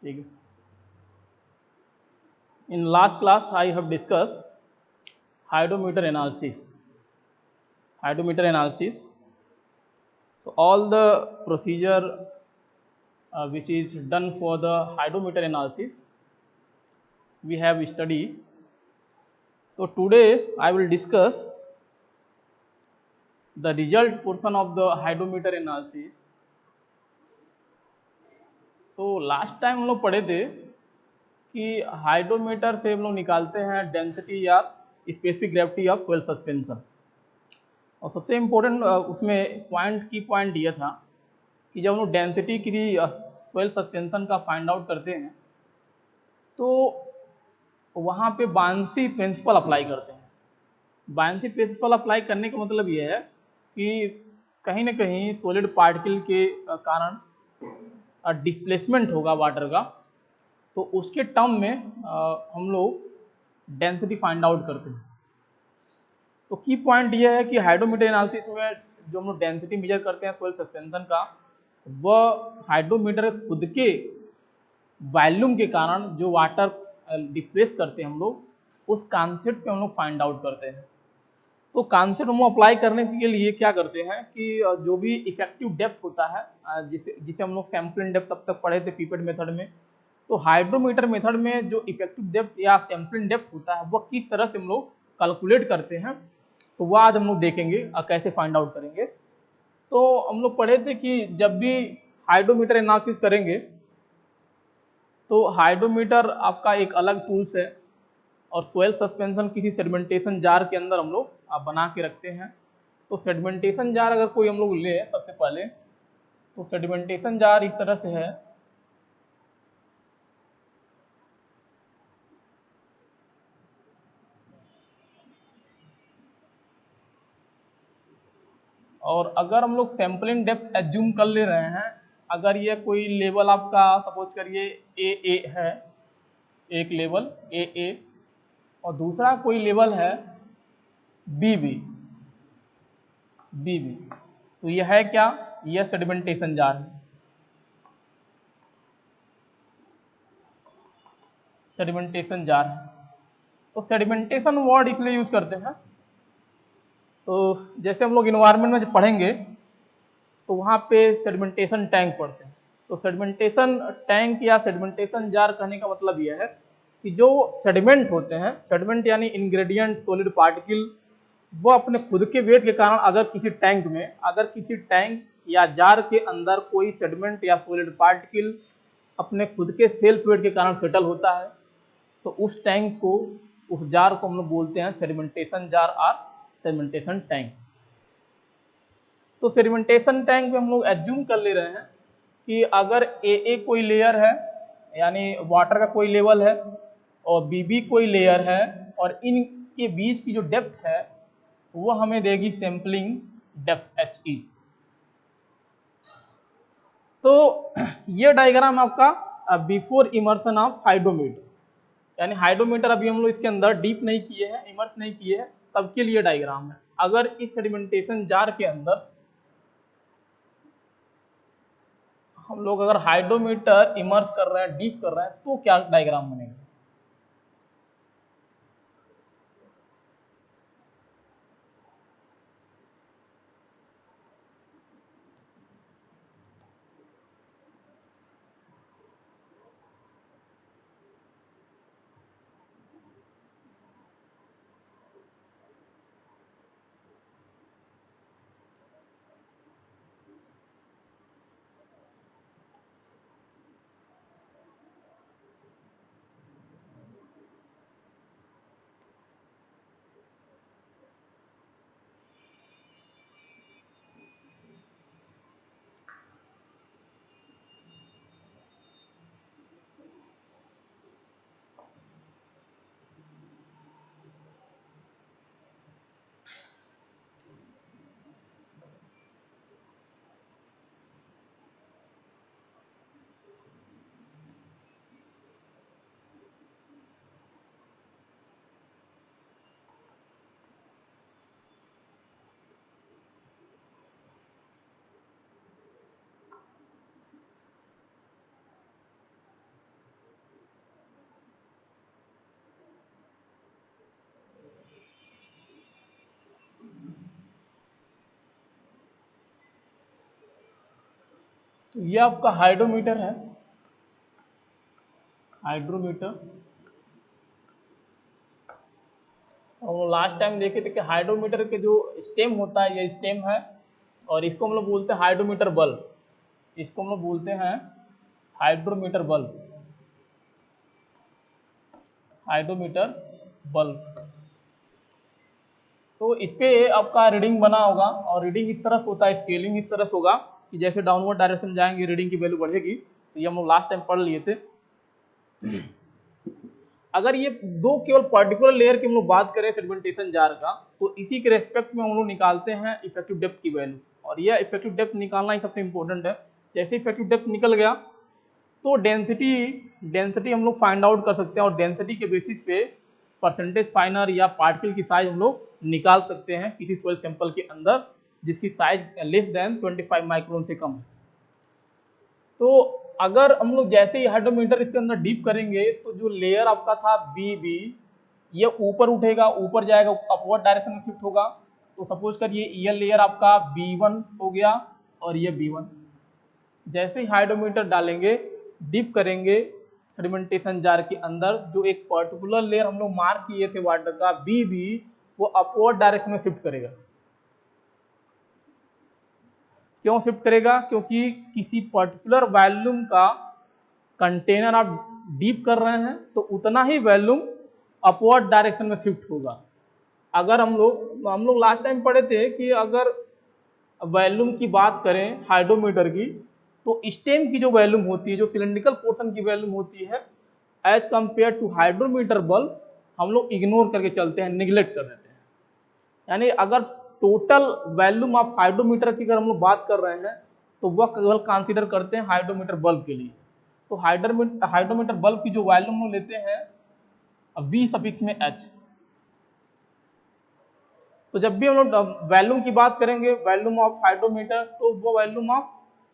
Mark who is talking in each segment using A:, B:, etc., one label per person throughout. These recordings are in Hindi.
A: ठीक है। In last class, I have discussed hydrometer analysis. Hydrometer analysis. So all the procedure which is done for the hydrometer analysis, we have studied. So today I will discuss the result portion of the hydrometer analysis. तो लास्ट टाइम हम लोग पढ़े थे कि हाइड्रोमीटर से हम लोग निकालते हैं डेंसिटी या specific gravity of soil suspension. और सबसे इम्पोर्टेंट उसमें की पॉइंट ये था कि जब हम लोग डेंसिटी किसी सोइल सस्पेंशन का फाइंड आउट करते हैं तो वहाँ पे बायन्सी प्रिंसिपल अप्लाई करते हैं। बायन्सी प्रिंसिपल अप्लाई करने का मतलब ये है कि कहीं ना कहीं सॉलिड पार्टिकल के कारण डिस्प्लेसमेंट होगा वाटर का, तो उसके टर्म में हम लोग डेंसिटी फाइंड आउट करते हैं। तो की पॉइंट ये है कि हाइड्रोमीटर एनालिसिस में जो हम लोग डेंसिटी मेजर करते हैं सोइल सस्पेंशन का, वह हाइड्रोमीटर खुद के वॉल्यूम के कारण जो वाटर डिप्लेस करते हैं हम लोग, उस कॉन्सेप्ट पे हम लोग फाइंड आउट करते हैं। तो कॉन्सेप्ट हम अप्लाई करने के लिए क्या करते हैं कि जो भी इफेक्टिव डेप्थ होता है, जिसे जिसे हम लोग सैंपलिंग डेप्थ तब तक पढ़े थे पीपेट मेथड में, तो हाइड्रोमीटर मेथड में जो इफेक्टिव डेप्थ या सैंपलिंग डेप्थ होता है वह किस तरह से हम लोग कैलकुलेट करते हैं, तो वह आज हम लोग देखेंगे और कैसे फाइंड आउट करेंगे। तो हम लोग पढ़े थे कि जब भी हाइड्रोमीटर एनालिसिस करेंगे तो हाइड्रोमीटर आपका एक अलग टूल्स है और सोयल सस्पेंशन किसी सेडिमेंटेशन जार के अंदर हम लोग बना के रखते हैं। तो सेडिमेंटेशन जार अगर कोई हम लोग ले सबसे पहले, तो सेडिमेंटेशन जार इस तरह से है। और अगर हम लोग सैंपलिंग डेप्थ एज्यूम कर ले रहे हैं, अगर ये कोई लेवल आपका सपोज करिए ए है, एक लेवल ए और दूसरा कोई लेवल है बी बी, तो यह है क्या, यह सेडिमेंटेशन जार है। सेडिमेंटेशन जार है। तो सेडिमेंटेशन वर्ड इसलिए यूज करते हैं, तो जैसे हम लोग इन्वायरमेंट में जब पढ़ेंगे तो वहाँ पे सेडिमेंटेशन टैंक पढ़ते हैं। तो सेडिमेंटेशन टैंक या सेडिमेंटेशन जार कहने का मतलब यह है कि जो सेडिमेंट होते हैं, सेडिमेंट यानी इंग्रेडिएंट सॉलिड पार्टिकल, वो अपने खुद के वेट के कारण अगर किसी टैंक या जार के अंदर कोई सेडिमेंट या सॉलिड पार्टिकल अपने खुद के सेल्फ वेट के कारण सेटल होता है, तो उस टैंक को, उस जार को हम लोग बोलते हैं सेडिमेंटेशन जार और सेडिमेंटेशन टैंक। तो सेडिमेंटेशन टैंक में हम लोग एज्यूम कर ले रहे हैं कि अगर ए कोई लेयर है यानी वाटर का कोई लेवल है और बी कोई लेयर है और इनके बीच की जो डेप्थ है वो हमें देगी सैंपलिंग डेप्थ एच ई। तो ये डायग्राम आपका बिफोर इमर्सन ऑफ हाइड्रोमीटर, यानी हाइड्रोमीटर अभी हम लोग इसके अंदर डीप नहीं किए हैं, इमर्स नहीं किए हैं, तब के लिए डायग्राम है। अगर इस सेडिमेंटेशन जार के अंदर हम लोग अगर हाइड्रोमीटर इमर्स कर रहे हैं, डीप कर रहे हैं, तो क्या डायग्राम बनेगा। ये आपका हाइड्रोमीटर है, हाइड्रोमीटर। और लास्ट टाइम देखे थे कि हाइड्रोमीटर के जो स्टेम होता है, ये स्टेम है, और इसको हम लोग बोलते हैं हाइड्रोमीटर बल्ब। इसको हम लोग बोलते हैं हाइड्रोमीटर बल्ब, हाइड्रोमीटर बल्ब। तो इस पे आपका रीडिंग बना होगा, और रीडिंग इस तरह से होता है, स्केलिंग इस तरह से होगा कि जैसे डाउनवर्ड डायरेक्शन जाएंगे रीडिंग की वैल्यू बढ़ेगी। तो ये हम लोग लास्ट टाइम पढ़ लिए थे। अगर ये दो केवल पर्टिकुलर लेयर की हम लोग बात करें सेडिमेंटेशन जार का, तो इसी के रेस्पेक्ट में हम लोग निकालते हैं इफेक्टिव डेप्थ की वैल्यू, और यह इफेक्टिव डेप्थ निकालना ही सबसे इंपॉर्टेंट है। जैसे इफेक्टिव डेप्थ निकल गया तो डेंसिटी हम लोग फाइंड आउट कर सकते हैं, और डेंसिटी के बेसिस पे परसेंटेज फाइनर या पार्टिकल की साइज हम लोग निकाल सकते हैं किसी सॉइल सैंपल के अंदर जिसकी साइज लेस देन 25 माइक्रोन से कम है। तो अगर हम लोग जैसे ही हाइड्रोमीटर इसके अंदर डीप करेंगे तो जो लेयर आपका था बी ये ऊपर उठेगा, ऊपर जाएगा, अपवर्ड डायरेक्शन में शिफ्ट होगा। तो सपोज करिए ये लेयर आपका B1 हो गया और ये B1। जैसे ही हाइड्रोमीटर डालेंगे, डीप करेंगे सेडिमेंटेशन जार के अंदर, जो एक पर्टिकुलर लेयर हम लोग मार्क किए थे वाटर का बी, वो अपवर्ड डायरेक्शन में शिफ्ट करेगा। क्यों शिफ्ट करेगा? क्योंकि किसी पर्टिकुलर वॉल्यूम का कंटेनर आप डीप कर रहे हैं तो उतना ही वॉल्यूम अपवर्ड डायरेक्शन में शिफ्ट होगा। अगर हम लोग लास्ट टाइम पढ़े थे कि अगर वॉल्यूम की बात करें हाइड्रोमीटर की, तो स्टेम की जो वॉल्यूम होती है, जो सिलेंड्रिकल पोर्शन की वॉल्यूम होती है, as compare to hydrometer bulb हम लोग इग्नोर करके चलते हैं, निगलेक्ट कर देते हैं। यानी अगर टोटल वॉल्यूम ऑफ हाइड्रोमीटर की अगर हम लोग बात कर रहे हैं तो वह केवल कंसीडर करते हैं हाइड्रोमीटर बल्ब के लिए। तो हाइड्रोमीटर बल्ब की जो वॉल्यूम हम लेते हैं V सफिक्स में H। तो जब भी हम लोग वॉल्यूम की बात करेंगे, वॉल्यूम ऑफ हाइड्रोमीटर, तो वो वॉल्यूम ऑफ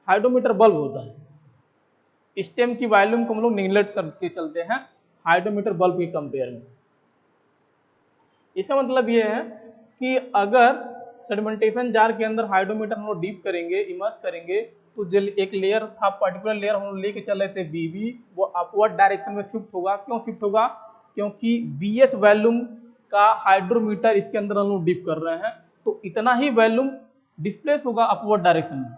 A: हाइड्रोमीटर बल्ब होता है। स्टेम की वॉल्यूम को हम लोग निगलेक्ट करके चलते हैं हाइड्रोमीटर बल्ब के कंपेयर में। इसका मतलब ये है कि अगर सेडिमेंटेशन जार के अंदर हाइड्रोमीटर हम लोग डीप करेंगे, इमर्स करेंगे, तो जो एक लेयर था, पर्टिकुलर लेयर हम लोग लेके चल रहे थे BB, वो अपवर्ड डायरेक्शन में शिफ्ट होगा। क्यों शिफ्ट होगा? क्योंकि VH वॉल्यूम का हाइड्रोमीटर इसके अंदर हम लोग डीप कर रहे हैं, तो इतना ही वॉल्यूम डिस्प्लेस होगा अपवर्ड डायरेक्शन में।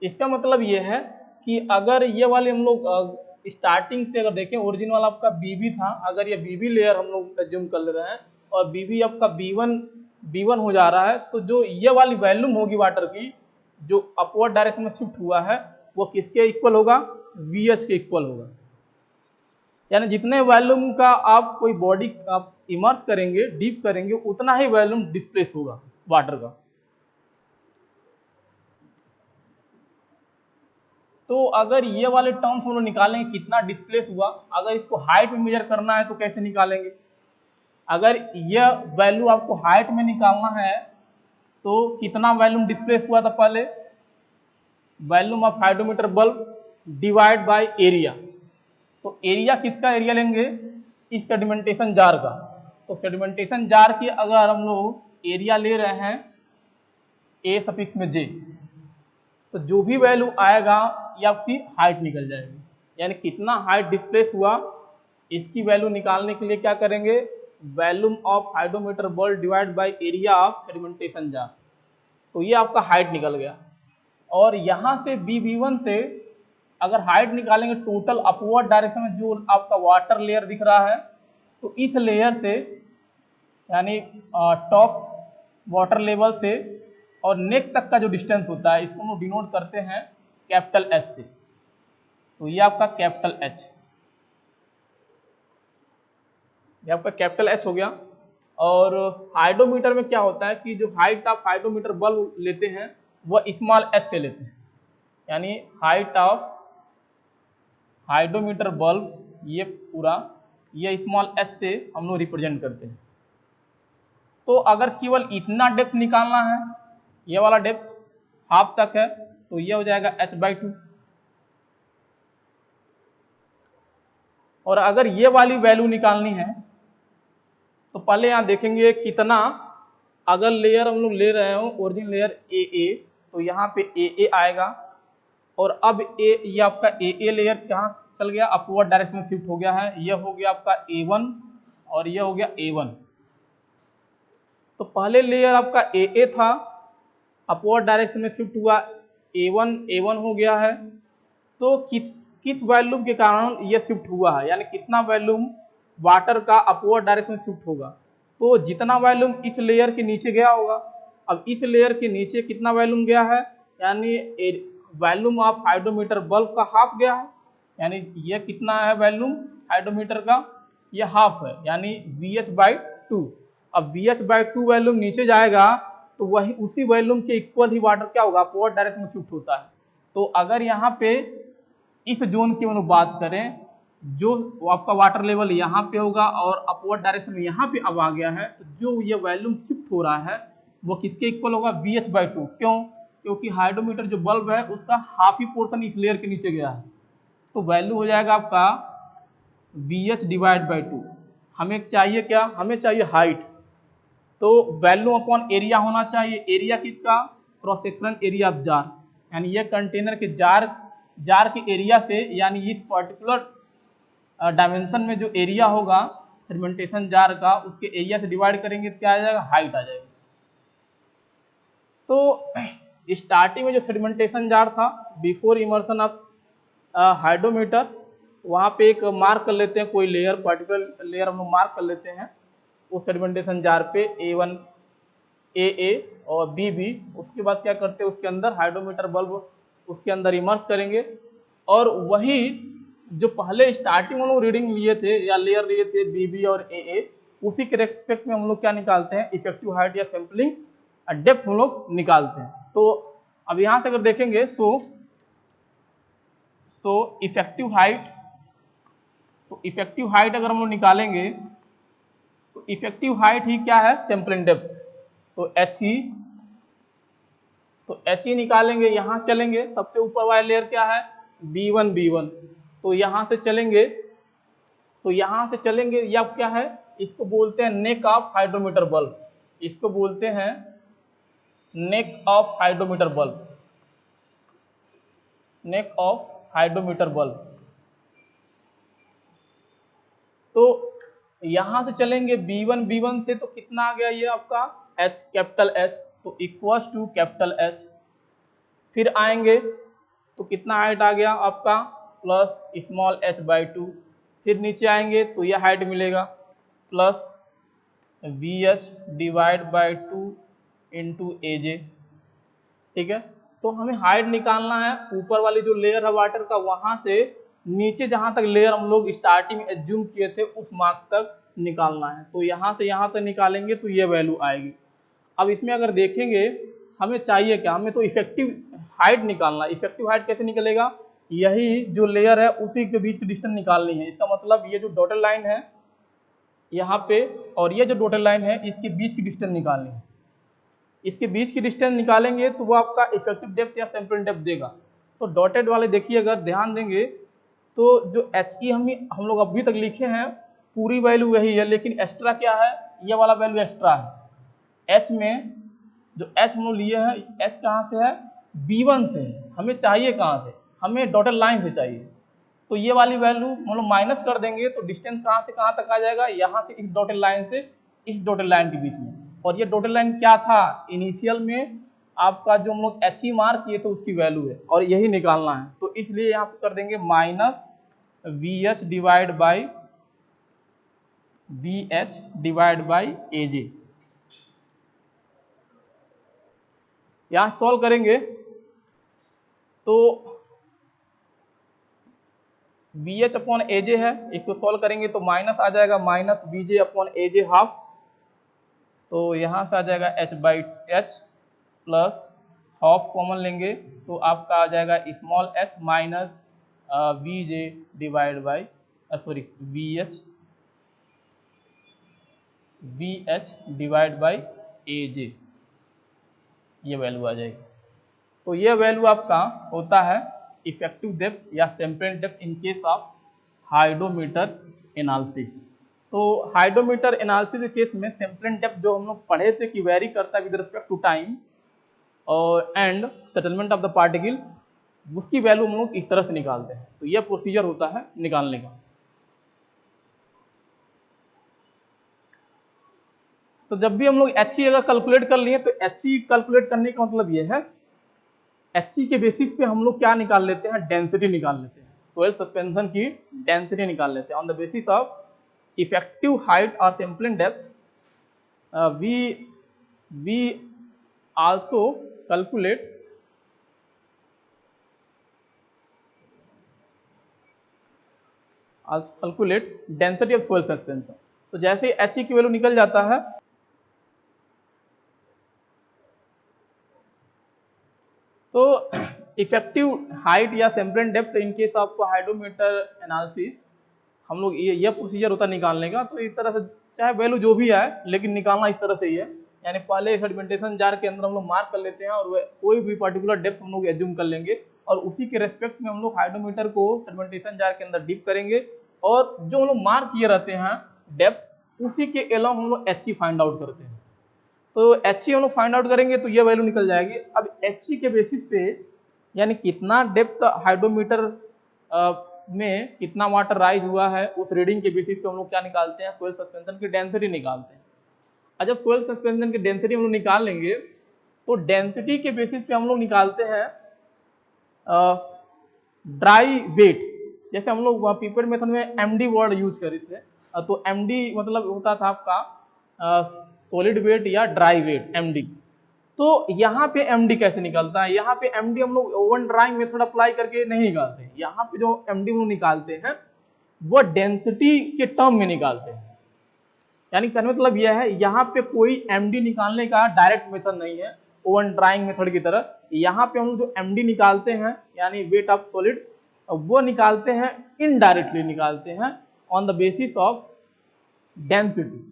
A: इसका मतलब ये है कि अगर ये वाले हम लोग स्टार्टिंग से अगर देखें, ओरिजिन वाला आपका BB था, अगर ये BB लेयर हम लोग एज्यूम कर ले रहे हैं और BB आपका B1 हो जा रहा है, तो जो ये वाली वॉल्यूम होगी वाटर की, जो अपवर्ड डायरेक्शन में शिफ्ट हुआ है, वो किसके इक्वल होगा? VH के इक्वल होगा। यानी जितने वॉल्यूम का आप कोई बॉडी आप इमर्स करेंगे, डीप करेंगे, उतना ही वॉल्यूम डिस्प्लेस होगा वाटर का। तो अगर ये वाले टर्म्स हम लोग निकालेंगे कितना डिस्प्लेस हुआ, अगर इसको हाइट में मेजर करना है तो कैसे निकालेंगे? अगर यह वैल्यू आपको हाइट में निकालना है तो कितना वॉल्यूम डिस्प्लेस हुआ था? पहले volume of hydrometer bulb divide by area. तो एरिया किसका एरिया लेंगे? इस सेडिमेंटेशन जार का। तो सेडिमेंटेशन जार की अगर हम लोग एरिया ले रहे हैं A सफिक्स में J, तो जो भी वैल्यू आएगा ये आपकी हाइट निकल जाएगी। यानी कितना हाइट डिस्प्लेस हुआ, इसकी वैल्यू निकालने के लिए क्या करेंगे? Volume of hydrometer bulb divide by area of sedimentation jar. तो ये आपका हाइट निकल गया। और यहाँ से B1 से अगर हाइट निकालेंगे टोटल अपवर्ड डायरेक्शन में, जो आपका वाटर लेयर दिख रहा है, तो इस लेयर से यानी टॉप वाटर लेवल से और नेक तक का जो डिस्टेंस होता है, इसको हम लोग डिनोट करते हैं कैपिटल H से। तो ये आपका कैपिटल H, ये आपका कैपिटल H हो गया। और हाइड्रोमीटर में क्या होता है कि जो हाइट ऑफ हाइड्रोमीटर बल्ब लेते हैं वह स्मॉल h से लेते हैं। यानी हाइट ऑफ हाइड्रोमीटर बल्ब ये पूरा ये स्मॉल h से हम लोग रिप्रेजेंट करते हैं। तो अगर केवल इतना डेप्थ निकालना है, ये वाला डेप्थ हाफ तक है, तो ये हो जाएगा h/2। और अगर ये वाली वैल्यू निकालनी है तो पहले यहाँ देखेंगे कितना, अगर लेयर हम लोग ले रहे हो ओरिजिन लेयर AA, तो यहाँ पे AA आएगा, और अब ये आपका ए लेयर कहाँ चल गया, अपवर्ड डायरेक्शन में शिफ्ट हो गया है। ये हो गया आपका A1 और ये हो गया A1। तो पहले लेयर आपका ए था, अपवर्ड डायरेक्शन में शिफ्ट हुआ, A1 हो गया है। तो किस वॉल्यूम के कारण ये शिफ्ट हुआ है, यानी कितना वॉल्यूम वाटर का अपवर्ड डायरेक्शन में शिफ्ट होगा। तो जितना वॉल्यूम इस लेयर के नीचे गया होगा, अब इस लेयर के नीचे कितना वॉल्यूम गया है, यानी वॉल्यूम ऑफ हाइड्रोमीटर बल्ब का हाफ गया है। यानी ये कितना है वॉल्यूम हाइड्रोमीटर का, ये हाफ है, यानी VH/2। अब VH/2 वॉल्यूम नीचे जाएगा तो वही उसी वॉल्यूम के इक्वल ही वाटर क्या होगा, अपवर्ड डायरेक्शन में शिफ्ट होता है। तो अगर यहाँ पे इस जोन की हम लोग बात करें, जो आपका वाटर लेवल यहाँ पे होगा और अपवर्ड डायरेक्शन में यहाँ पे अब आ गया है, तो जो ये वॉल्यूम शिफ्ट हो रहा है वो किसके इक्वल होगा, VH/2। क्यों, क्योंकि हाइड्रोमीटर जो बल्ब है उसका हाफ ही पोर्शन इस लेयर के नीचे गया है। तो वैल्यू हो जाएगा आपका VH/2। हमें चाहिए क्या, हमें चाहिए हाइट। तो वैल्यू अपॉन एरिया होना चाहिए। एरिया किसका, cross sectional area of jar, यानी ये कंटेनर के जार के एरिया से, यानी इस पर्टिकुलर डायमेंशन में जो एरिया होगा सेडिमेंटेशन जार का, उसके एरिया से डिवाइड करेंगे तो क्या आ जाएगा, हाइट आ जाएगी। तो स्टार्टिंग में जो सेडिमेंटेशन जार था बिफोर इमर्शन ऑफ हाइड्रोमीटर, वहाँ पे एक मार्क कर लेते हैं, कोई लेयर पर्टिकुलर लेयर हम लोग मार्क कर लेते हैं उस सेडिमेंटेशन जार पे, A1 AA और BB। उसके बाद क्या करते हैं, उसके अंदर हाइड्रोमीटर बल्ब उसके अंदर इमर्स करेंगे, और वही जो पहले स्टार्टिंग में लोग रीडिंग लिए थे या लेयर लिए थे BB और AA, उसी के रेस्पेक्ट में हम लोग क्या निकालते हैं, इफेक्टिव हाइट या सैंपलिंग डेप्थ हम लोग निकालते हैं। तो अब यहाँ से अगर देखेंगे सो इफेक्टिव हाइट, तो इफेक्टिव हाइट अगर हम लोग निकालेंगे तो इफेक्टिव हाइट ही क्या है, सैंपलिंग डेप्थ। तो H ही निकालेंगे। यहाँ चलेंगे, सबसे ऊपर वाला लेयर क्या है, B1। तो यहाँ से चलेंगे, या क्या है, इसको बोलते हैं नेक ऑफ हाइड्रोमीटर बल्ब, इसको बोलते हैं neck of hydrometer bulb, neck of hydrometer bulb. तो यहां से चलेंगे B1 से, तो कितना आ गया ये आपका H, कैपिटल H, तो इक्वल्स टू कैपिटल H। फिर आएंगे तो कितना हाइट आ गया आपका, प्लस स्मॉल h/2। फिर नीचे आएंगे तो यह हाइट मिलेगा प्लस VH/2 इंटू AJ। ठीक है, तो हमें हाइट निकालना है ऊपर वाली जो लेयर है वाटर का, वहां से नीचे जहां तक लेयर हम लोग स्टार्टिंग में एज्यूम किए थे उस मार्क तक निकालना है। तो यहाँ से यहाँ तक निकालेंगे तो ये वैल्यू आएगी। अब इसमें अगर देखेंगे हमें चाहिए क्या, हमें तो इफेक्टिव हाइट निकालना है। इफेक्टिव हाइट कैसे निकलेगा, यही जो लेयर है उसी के बीच की डिस्टेंस निकालनी है। इसका मतलब ये जो डॉटेड लाइन है यहाँ पे और ये जो डॉटेड लाइन है इसके बीच की डिस्टेंस निकालनी है। इसके बीच की डिस्टेंस निकालेंगे तो वो आपका इफेक्टिव डेप्थ या सैंपल डेप्थ देगा। तो डॉटेड वाले देखिए, अगर ध्यान देंगे तो जो HE हम लोग अभी तक लिखे हैं पूरी वैल्यू वही है, लेकिन एक्स्ट्रा क्या है, ये वाला वैल्यू एक्स्ट्रा है। H में जो H हम लोग लिए हैं, H कहाँ से है, B1 से है। हमें चाहिए कहाँ से, हमें डॉटेड लाइन से चाहिए। तो ये वाली वैल्यू हम लोग माइनस कर देंगे तो डिस्टेंस कहाँ से कहाँ तक आ जाएगा, यहाँ से इस डॉटेड लाइन से इस डॉटेड लाइन के बीच में। और ये डॉटेड लाइन क्या था, इनिशियल में आपका जो हम लोग HE मार्क किए थे उसकी वैल्यू है और यही निकालना है। तो इसलिए यहाँ पे कर देंगे minus VH divide by AJ। यहाँ सॉल्व करेंगे तो VH अपॉन AJ है, इसको सॉल्व करेंगे तो माइनस आ जाएगा minus VJ upon AJ half. तो यहाँ से आ जाएगा H/H प्लस हाफ कॉमन लेंगे तो आपका आ जाएगा small h minus VJ divide by VH divide by AJ, ये वैल्यू आ जाएगी। तो ये वैल्यू आपका होता है इफेक्टिव डेप्थ या sample depth in case of hydrometer analysis. तो हाइड्रोमीटर एनालिसिस के केस में सैंपल डेप्थ जो हम लोग पढ़े थे कि वेरी करता है विद रिस्पेक्ट टू टाइम और and settlement of the particle, उसकी वैल्यू हम लोग इस तरह से निकालते हैं। तो यह प्रोसीजर होता है निकालने का। तो जब भी हम लोग HE अगर कैलकुलेट कर लिए तो HE कैलकुलेट करने का मतलब यह है, HE के बेसिस पे हम लोग क्या निकाल लेते हैं, डेंसिटी निकाल लेते हैं, सोयल सस्पेंशन की डेंसिटी निकाल लेते हैं on the basis of effective height और sampling depth. We also calculate density of soil suspension. तो जैसे ही HE की वैल्यू निकल जाता है तो इफेक्टिव हाइट या sampling depth in case of hydrometer analysis हम लोग यह प्रोसीजर होता है निकालने का। तो इस तरह से चाहे वैल्यू जो भी आए लेकिन निकालना इस तरह से ही है, यानी पहले सेडिमेंटेशन जार के अंदर हम लोग मार्क कर लेते हैं और कोई भी पर्टिकुलर डेप्थ हम लोग एज्यूम कर लेंगे और उसी के रेस्पेक्ट में हम लोग हाइड्रोमीटर को सेडिमेंटेशन जार के अंदर डिप करेंगे और जो हम लोग मार्क किए रहते हैं डेप्थ उसी के अलावा हम लोग HE फाइंड आउट करते हैं। तो HE हम लोग फाइंड आउट करेंगे तो ये वैल्यू निकल जाएगी। अब HE के बेसिस पे यानी कितना डेप्थ हाइड्रोमीटर में कितना वाटर राइज हुआ है उस रीडिंग के बेसिस पे हम लोग क्या निकालते हैं, सोयल सस्पेंशन की डेंसिटी निकालते हैं। और जब सोयल सस्पेंशन की डेंसिटी हम लोग निकाल लेंगे तो डेंसिटी के बेसिस पे हम लोग निकालते हैं ड्राई वेट। जैसे हम लोग पीपेट मेथड में MD वर्ड यूज कर रहे थे, तो MD मतलब होता था आपका सॉलिड वेट या ड्राई वेट MD। तो यहाँ पे MD कैसे निकलता है, यहाँ पे MD हम लोग ओवन ड्राइंग मेथड अप्लाई करके नहीं निकालते। यहाँ पे जो MD हम लोग निकालते हैं वो डेंसिटी के टर्म में निकालते हैं। यानी कहने मतलब यह है यहाँ पे कोई MD निकालने का डायरेक्ट मेथड नहीं है ओवन ड्राइंग मेथड की तरह। यहाँ पे हम जो MD निकालते हैं यानी वेट ऑफ सॉलिड वो निकालते हैं इनडायरेक्टली निकालते हैं on the basis of density.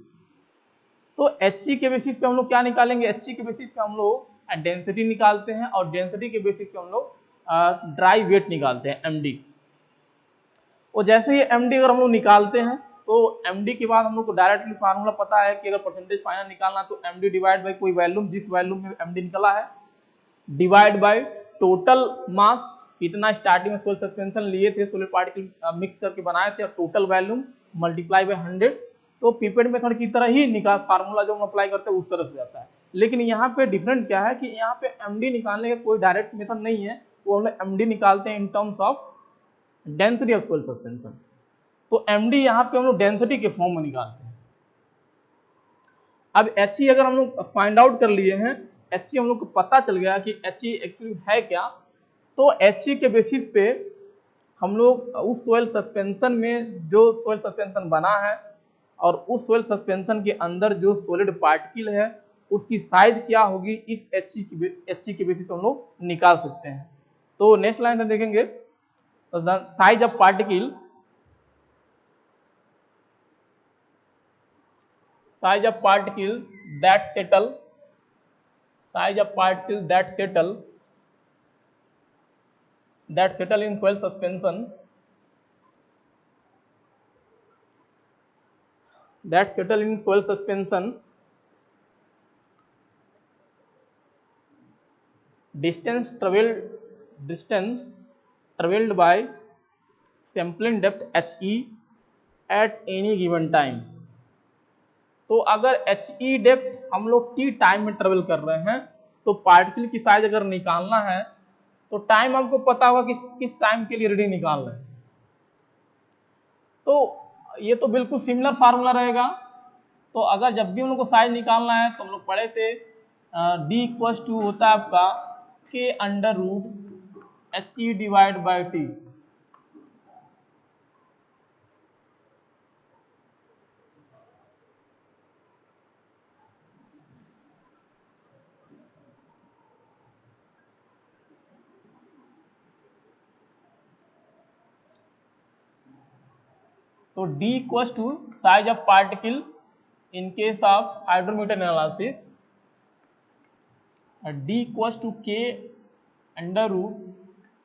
A: तो HE के बेसिस पे हम लोग क्या निकालेंगे, HE के बेसिस पे हम लोग डेंसिटी निकालते हैं और डेंसिटी के बेसिस पे हम लोग ड्राई वेट निकालते हैं MD। और जैसे ही MD अगर हम लोग निकालते हैं तो MD के बाद हम लोग को डायरेक्टली फार्मूला पता है कि अगर परसेंटेज फाइनल निकालना तो MD डिवाइड बाई कोई वैल्यूम, जिस वैल्यूम में MD निकला है डिवाइड बाई टोटल मास, कितना स्टार्टिंग में सोयल सस्पेंशन लिए थे, सोलिड पार्टिकल मिक्स करके बनाए थे, और टोटल वैल्यूम मल्टीप्लाई बाई 100। तो पिपेट मेथड की तरह ही निकाल फार्मूला जो हम अप्लाई करते हैं उस तरह से जाता है। लेकिन यहाँ पे डिफरेंट क्या है कि यहाँ पे MD निकालने का कोई डायरेक्ट मेथड नहीं है, वो हम लोग MD निकालते हैं in terms of density of soil suspension. तो MD यहाँ पे हम लोग डेंसिटी के फॉर्म में निकालते हैं। अब HE अगर हम लोग फाइंड आउट कर लिए हैं, HE हम लोग को पता चल गया कि HE एक्चुअली है क्या, तो HE के बेसिस पे हम लोग उस सोयल सस्पेंशन में जो सोयल सस्पेंशन बना है और उस सोयल सस्पेंशन के अंदर जो सॉलिड पार्टिकल है उसकी साइज क्या होगी इस HE के बेसिस पे हम लोग निकाल सकते हैं। तो नेक्स्ट लाइन से देखेंगे size of particle, size of particle that settle in soil suspension, distance traveled by sampling depth HE at any given time। तो अगर HE डेप्थ हम लोग T टाइम में ट्रेवल कर रहे हैं तो पार्टिकल की साइज अगर निकालना है तो टाइम हमको पता होगा कि किस टाइम के लिए रीडिंग निकाल रहे हैं। तो ये तो बिल्कुल सिमिलर फार्मूला रहेगा। तो अगर जब भी हम लोग को साइज निकालना है तो हम लोग पढ़े थे D इक्वल्स टू होता है आपका K under root HE divide by T। तो D equals to size of particle in case of hydrometer analysis, D equals to K under root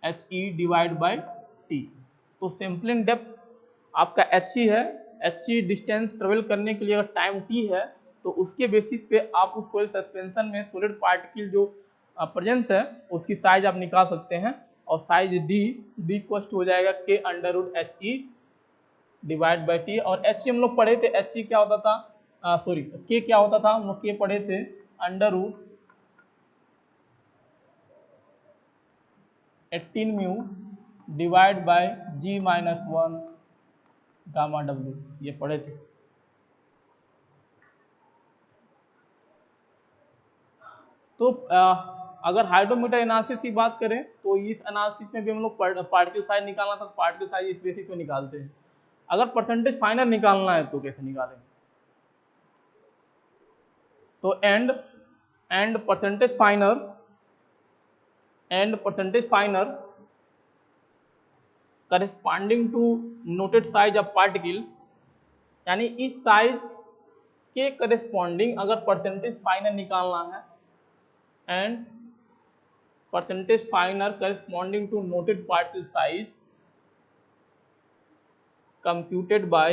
A: HE divide by T। तो सैंपलिंग डेप्थ आपका HE है, HE डिस्टेंस ट्रेवल करने के लिए अगर टाइम T है तो उसके बेसिस पे आप उस सोयल सस्पेंशन में सॉलिड पार्टिकल जो प्रेजेंस है उसकी साइज आप निकाल सकते हैं। और साइज डी इक्वल टू हो जाएगा K under root H E divide by T. और एच ई हम लोग पढ़े थे, एच ई क्या होता था, सॉरी के क्या होता था, हम लोग के पढ़े थे under root 18 mu divide by g minus 1 gamma डब्ल्यू, ये पढ़े थे। तो अगर हाइड्रोमीटर एनालिसिस की बात करें तो इस एनालिसिस में भी हम लोग पार्टिकल साइज निकालना था, पार्टिकल साइज इस बेसिस पे निकालते हैं। अगर परसेंटेज फाइनल निकालना है तो कैसे निकालें, तो and percentage final corresponding to noted size of particle, यानी इस साइज के करेस्पॉन्डिंग अगर परसेंटेज फाइनल निकालना है, and percentage final corresponding to noted particle size computed by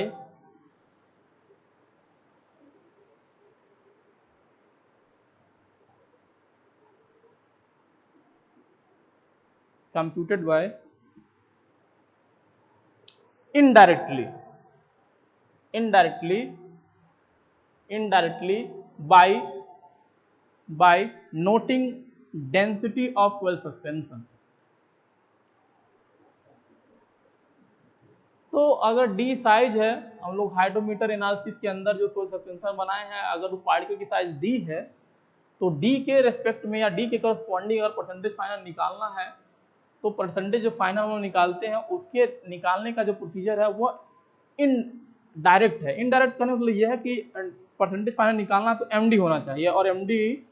A: indirectly by noting density of soil suspension। तो अगर डी साइज है, हम लोग हाइड्रोमीटर एनालिसिस के अंदर जो सोइल सस्पेंशन बनाए हैं, अगर उस पार्टिकल की साइज डी है तो डी के रेस्पेक्ट में या डी के करस्पॉन्डिंग अगर परसेंटेज फाइनल निकालना है तो परसेंटेज जो फाइनल हम लोग निकालते हैं उसके निकालने का जो प्रोसीजर है वो इनडायरेक्ट है। इनडायरेक्ट करने का मतलब यह है कि परसेंटेज फाइनल निकालना तो एमडी होना चाहिए, और एमडी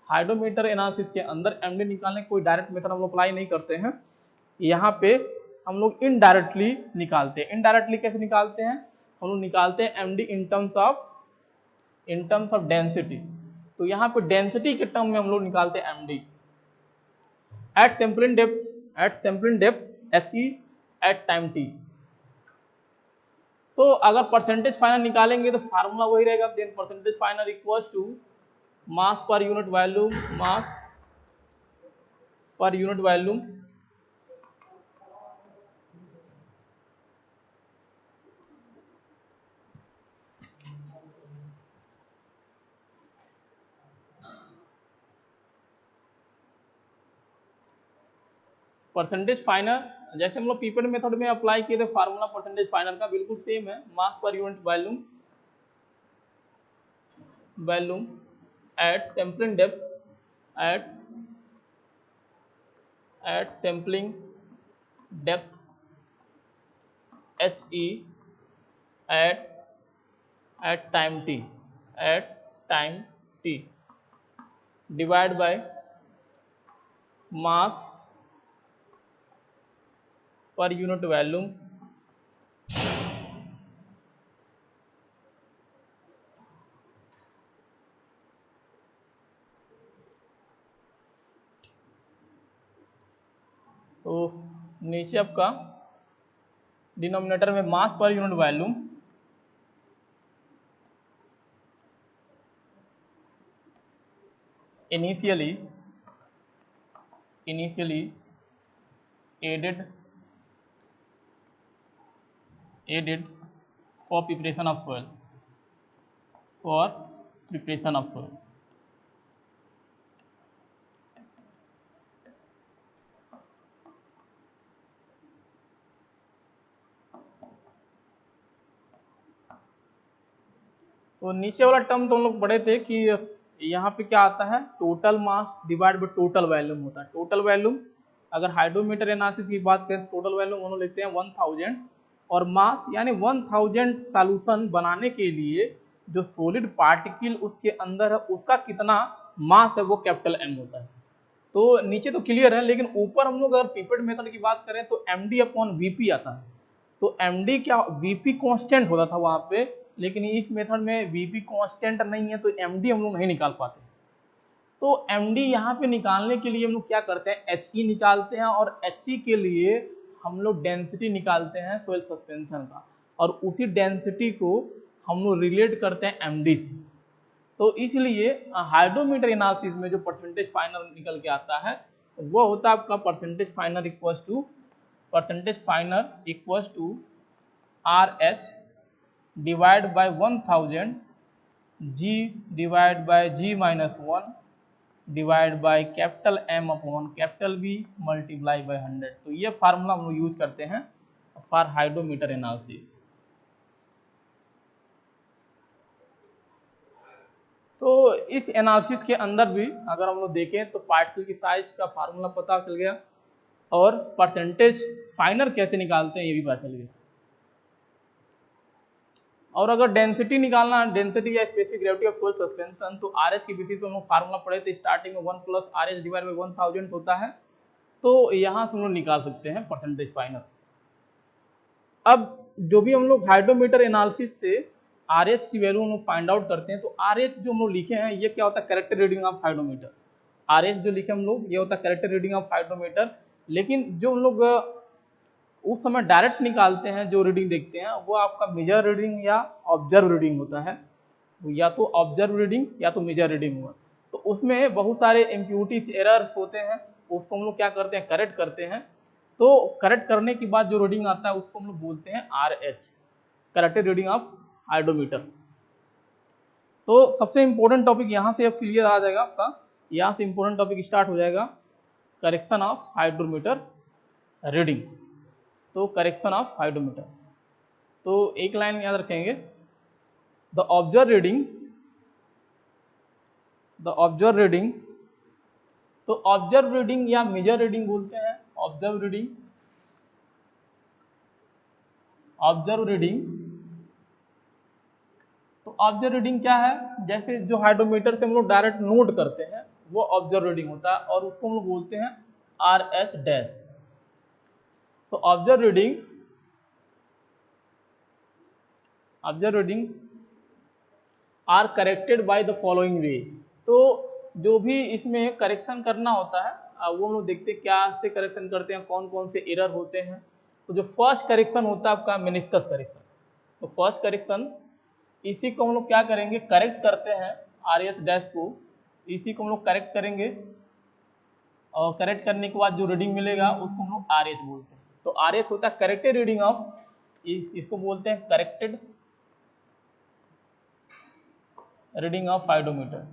A: हाइड्रोमीटर एनालिसिस के अंदर एमडी निकालने का कोई डायरेक्ट मेथड हम लोग अप्लाई नहीं करते हैं। यहाँ पे हम लोग इनडायरेक्टली निकालते हैं। इनडायरेक्टली कैसे निकालते हैं, हम लोग निकालते हैं MD in terms of density. तो यहाँ पे डेंसिटी के टर्म में हम लोग निकालते हैं MD at sampling depth HE at time t। तो अगर परसेंटेज फाइनल निकालेंगे तो फार्मूला वही रहेगा, then percentage final equals to mass per unit volume percentage final जैसे हम लोग पीपेट मेथड में अप्लाई किए थे, फार्मूला परसेंटेज फाइनल का बिल्कुल सेम है, mass per unit volume at sampling depth HE at time t divide by mass per unit volume तो नीचे आपका डिनोमिनेटर में mass per unit volume initially added for preparation of soil तो नीचे वाला टर्म तो हम लोग पढ़े थे कि यहाँ पे क्या आता है, total mass divide by total volume होता है। टोटल वॉल्यूम अगर हाइड्रोमीटर एनालिसिस की बात करें टोटल वॉल्यूम हम लोग लिखते हैं 1000, और मास यानी 1000 सॉल्यूशन बनाने के लिए जो सॉलिड पार्टिकल उसके अंदर है उसका कितना मास है वो कैपिटल M होता है। तो नीचे तो क्लियर है, लेकिन ऊपर हम लोग अगर पिपेट मेथड की बात करें तो MD/VP आता है। तो MD क्या VP कांस्टेंट होता था वहां पे, लेकिन इस मेथड में VP कांस्टेंट नहीं है तो MD हम लोग नहीं निकाल पाते। तो MD यहाँ पे निकालने के लिए हम लोग क्या करते हैं, HE निकालते हैं, और HE के लिए हम लोग डेंसिटी निकालते हैं सोइल सस्पेंशन का, और उसी डेंसिटी को हम लोग रिलेट करते हैं MD से। तो इसलिए हाइड्रोमीटर एनालिसिस में जो परसेंटेज फाइनल निकल के आता है वो होता है आपका percentage finer equals to RH divide by 1000 G divide by G-1 divide by capital M upon capital B multiply by 100। तो ये फार्मूला हम लोग यूज करते हैं फॉर हाइड्रोमीटर एनालिसिस। तो इस एनालिसिस के अंदर भी अगर हम लोग देखें तो पार्टिकल की साइज का फार्मूला पता चल गया और परसेंटेज फाइनर कैसे निकालते हैं ये भी पता चल गया। और अगर डेंसिटी निकालना है, डेंसिटी या specific gravity of soil suspension, तो RH की बेसिस पे हम लोग फार्मूला पढ़े थे स्टार्टिंग में 1 प्लस RH डिवाइड बाई 1000 होता है। तो यहाँ से हम लोग निकाल सकते हैं परसेंटेज फाइनर। अब जो भी हम लोग हाइड्रोमीटर एनालिसिस से RH की वैल्यू हम लोग फाइंड आउट करते हैं, तो RH जो हम लोग लिखे हैं ये क्या होता है, character reading of hydrometer. RH जो लिखे हम लोग ये होता है कैरेक्टर रीडिंग ऑफ हाइड्रोमीटर। लेकिन जो हम लोग उस समय डायरेक्ट निकालते हैं, जो रीडिंग देखते हैं वो आपका मेजर रीडिंग या ऑब्जर्व रीडिंग होता है, या तो ऑब्जर्व रीडिंग या तो मेजर रीडिंग हुआ। तो उसमें बहुत सारे इम्प्यूरिटीज एरर्स होते हैं, उसको हम लोग क्या करते हैं, करेक्ट करते हैं। तो करेक्ट करने के बाद जो रीडिंग आता है उसको हम लोग बोलते हैं RH, corrected reading of hydrometer. तो सबसे इंपॉर्टेंट टॉपिक यहाँ से अब क्लियर आ जाएगा आपका, यहाँ से इंपॉर्टेंट टॉपिक स्टार्ट हो जाएगा, करेक्शन ऑफ हाइड्रोमीटर रीडिंग। तो करेक्शन ऑफ हाइड्रोमीटर, तो एक लाइन याद रखेंगे, द ऑब्जर्व रीडिंग, तो ऑब्जर्व रीडिंग या मेजर रीडिंग बोलते हैं। ऑब्जर्व रीडिंग तो ऑब्जर्व रीडिंग क्या है, जैसे जो हाइड्रोमीटर से हम लोग डायरेक्ट नोट करते हैं वो ऑब्जर्व रीडिंग होता है और उसको हम लोग बोलते हैं RH डैश। तो observe reading are corrected by the following way. तो जो भी इसमें करेक्शन करना होता है वो हम लोग देखते हैं क्या से करेक्शन करते हैं, कौन कौन से एरर होते हैं। तो जो फर्स्ट करेक्शन होता है आपका मेनिस्कस करेक्शन। तो फर्स्ट करेक्शन, इसी को हम लोग क्या करेंगे, करेक्ट करते हैं RH डैश को, इसी को हम लोग करेक्ट करेंगे और करेक्ट करने के बाद जो रीडिंग मिलेगा उसको हम लोग RH बोलते हैं। तो RH होता है करेक्टेड रीडिंग ऑफ, इसको बोलते हैं करेक्टेड रीडिंग ऑफ हाइड्रोमीटर।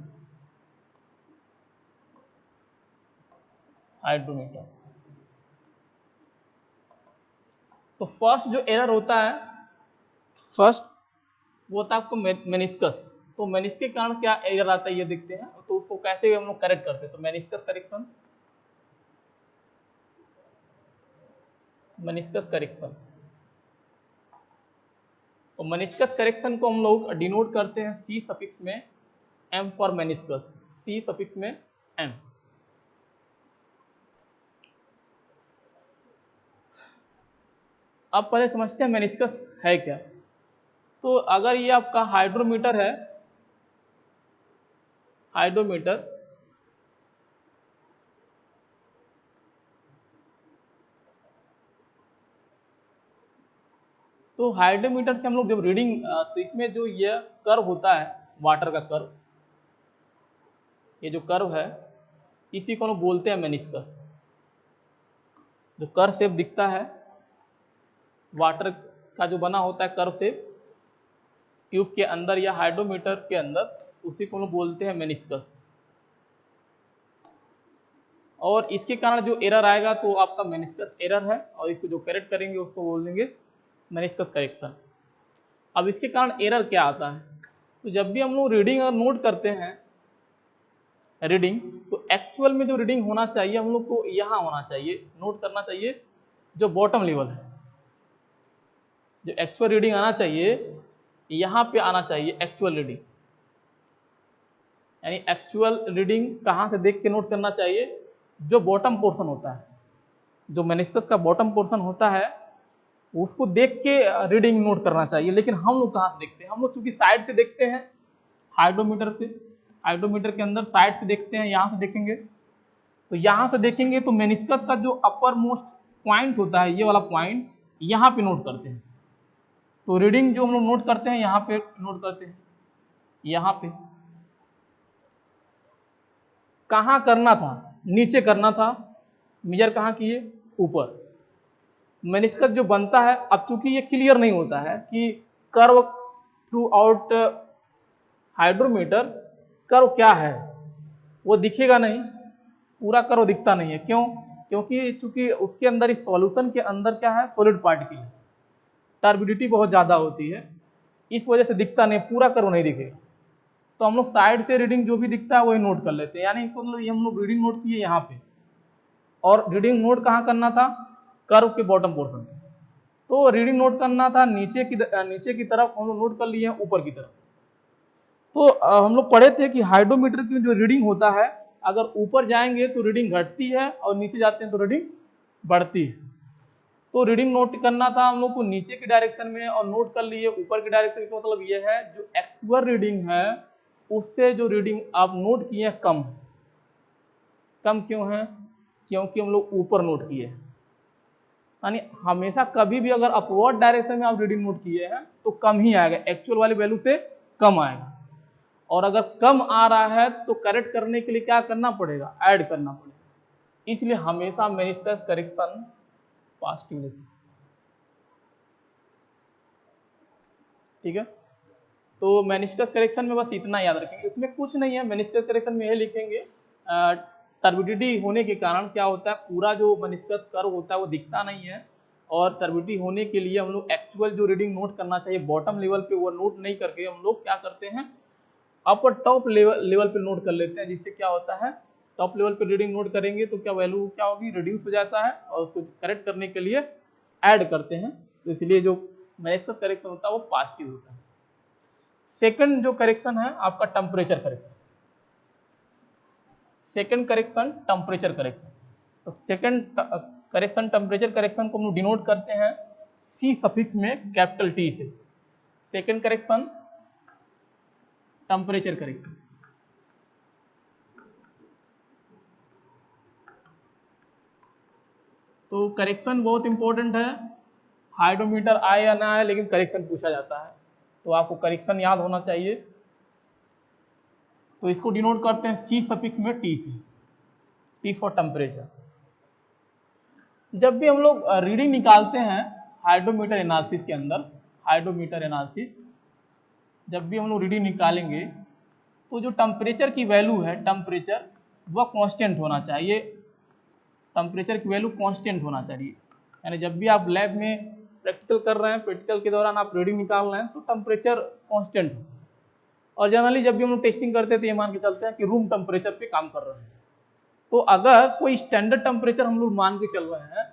A: तो फर्स्ट जो एरर होता है, फर्स्ट वो होता है आपको मेनिस्कस। तो मेनिस्कस के कारण क्या एरर आता है ये देखते हैं, तो उसको कैसे हम लोग करेक्ट करते हैं। तो मेनिस्कस करेक्शन, तो मेनिस्कस करेक्शन को हम लोग डिनोट करते हैं C सफिक्स में M for meniscus, C suffix में M। अब पहले समझते हैं मेनिस्कस है क्या। तो अगर ये आपका हाइड्रोमीटर है, तो हाइड्रोमीटर से हम लोग जब रीडिंग, तो इसमें जो ये कर्व होता है वाटर का कर्व, ये जो कर्व है इसी को हम बोलते हैं मेनिस्कस। जो कर्व शेप दिखता है वाटर का जो बना होता है कर्व शेप ट्यूब के अंदर या हाइड्रोमीटर के अंदर, उसी को हम बोलते हैं मेनिस्कस। और इसके कारण जो एरर आएगा तो आपका मेनिस्कस एरर है, और इसको जो करेक्ट करेंगे उसको बोल देंगे मेनिस्कस करेक्शन। अब इसके कारण एरर क्या आता है, तो जब भी हम लोग रीडिंग और नोट करते हैं रीडिंग, तो एक्चुअल में जो रीडिंग होना चाहिए हम लोग को यहाँ होना चाहिए, नोट करना चाहिए जो बॉटम लेवल है। जो एक्चुअल रीडिंग आना चाहिए यहाँ पे आना चाहिए एक्चुअल रीडिंग, यानी एक्चुअल रीडिंग कहाँ से देख के नोट करना चाहिए, जो बॉटम पोर्शन होता है, जो मेनिस्कस का बॉटम पोर्शन होता है उसको देख के रीडिंग नोट करना चाहिए। लेकिन हम लोग कहाँ से देखते हैं, हम लोग चूंकि साइड से देखते हैं, हाइड्रोमीटर के अंदर साइड से देखते हैं, यहाँ से देखेंगे। तो यहाँ से देखेंगे तो मेनिस्कस का जो अपर मोस्ट पॉइंट होता है, ये वाला पॉइंट, यहाँ पे नोट करते हैं। तो रीडिंग जो हम लोग नोट करते हैं यहाँ पे नोट करते हैं, यहाँ पे कहाँ करना था, नीचे करना था, मेजर कहाँ किए, ऊपर। मेनिस्कस जो बनता है, अब चूंकि ये क्लियर नहीं होता है कि curve through out hydrometer curve क्या है, वो दिखेगा नहीं, पूरा कर्व दिखता नहीं है। क्यों? क्योंकि चूंकि उसके अंदर, इस सॉल्यूशन के अंदर क्या है, सॉलिड पार्टिकल है, टर्बिडिटी बहुत ज्यादा होती है, इस वजह से दिखता नहीं, पूरा कर्व नहीं दिखेगा। तो हम लोग साइड से रीडिंग जो भी दिखता है वही नोट कर लेते हैं। यानी मतलब ये हम लोग रीडिंग नोट किए यहाँ पे, और रीडिंग नोट कहाँ करना था, कर्व के बॉटम पोर्शन पे। तो रीडिंग नोट करना था नीचे की तरफ, हम लोग नोट कर लिए हैं ऊपर की तरफ। तो हम लोग पढ़े थे कि हाइड्रोमीटर की जो रीडिंग होता है, अगर ऊपर जाएंगे तो रीडिंग घटती है और नीचे जाते हैं तो रीडिंग बढ़ती है। तो रीडिंग नोट करना था हम लोग को नीचे की डायरेक्शन में, और नोट कर लिए ऊपर की डायरेक्शन। का मतलब ये है जो एक्चुअल रीडिंग है उससे जो रीडिंग आप नोट किए हैं कम है। कम क्यों है? क्योंकि हम लोग ऊपर नोट किए हैं। यानी हमेशा कभी भी अगर अपवर्ड डायरेक्शन में आप रीडिंग नोट किए हैं तो कम ही आएगा, एक्चुअल वाली वैल्यू से कम आएगा। और अगर कम आ रहा है तो करेक्ट करने के लिए क्या करना पड़ेगा, ऐड करना पड़ेगा। इसलिए हमेशा मेनिस्कस करेक्शन पॉजिटिव लिखिए। ठीक है, तो मेनिस्कस करेक्शन में बस इतना याद रखेंगे, इसमें कुछ नहीं है। मेनिस्कस करेक्शन में यही लिखेंगे, टर्बिडिटी होने के कारण क्या होता है, पूरा जो मेनिस्कस कर्व होता है वो दिखता नहीं है, और टर्बिडिटी होने के लिए हम लोग एक्चुअल जो रीडिंग नोट करना चाहिए बॉटम लेवल पे, वो नोट नहीं करके हम लोग क्या करते हैं, अपर टॉप लेवल पे नोट कर लेते हैं। जिससे क्या होता है, टॉप लेवल पे रीडिंग नोट करेंगे तो क्या वैल्यू क्या होगी, रिड्यूस हो जाता है, और उसको करेक्ट करने के लिए ऐड करते हैं। तो इसलिए जो मेनिस्कस करेक्शन होता है वो पॉजिटिव होता है। सेकंड जो करेक्शन है आपका temperature correction. Second correction temperature correction. तो सेकंड करेक्शन टेम्परेचर करेक्शन को हम लोग डिनोट करते हैं सी सफिक्स में कैपिटल टी से। Second correction temperature correction. तो करेक्शन बहुत इंपॉर्टेंट है, हाइड्रोमीटर आए या ना आए लेकिन करेक्शन पूछा जाता है, तो आपको करेक्शन याद होना चाहिए। तो इसको डिनोट करते हैं सी सफिक्स में टी से, टी फॉर टेम्परेचर। जब भी हम लोग रीडिंग निकालते हैं हाइड्रोमीटर एनालिसिस के अंदर, हाइड्रोमीटर एनालिसिस जब भी हम लोग रीडिंग निकालेंगे तो जो टेम्परेचर की वैल्यू है, टेम्परेचर वह कांस्टेंट होना चाहिए। टेम्परेचर की वैल्यू कांस्टेंट होना चाहिए। यानी जब भी आप लैब में प्रैक्टिकल कर रहे हैं, प्रैक्टिकल के दौरान आप रीडिंग निकाल रहे हैं तो टेम्परेचर कांस्टेंट हो। और जनरली जब भी हम लोग टेस्टिंग करते हैं तो ये मान के चलते हैं कि रूम टेम्परेचर पे काम कर रहे हैं। तो अगर कोई स्टैंडर्ड टेम्परेचर हम लोग मान के चल रहे हैं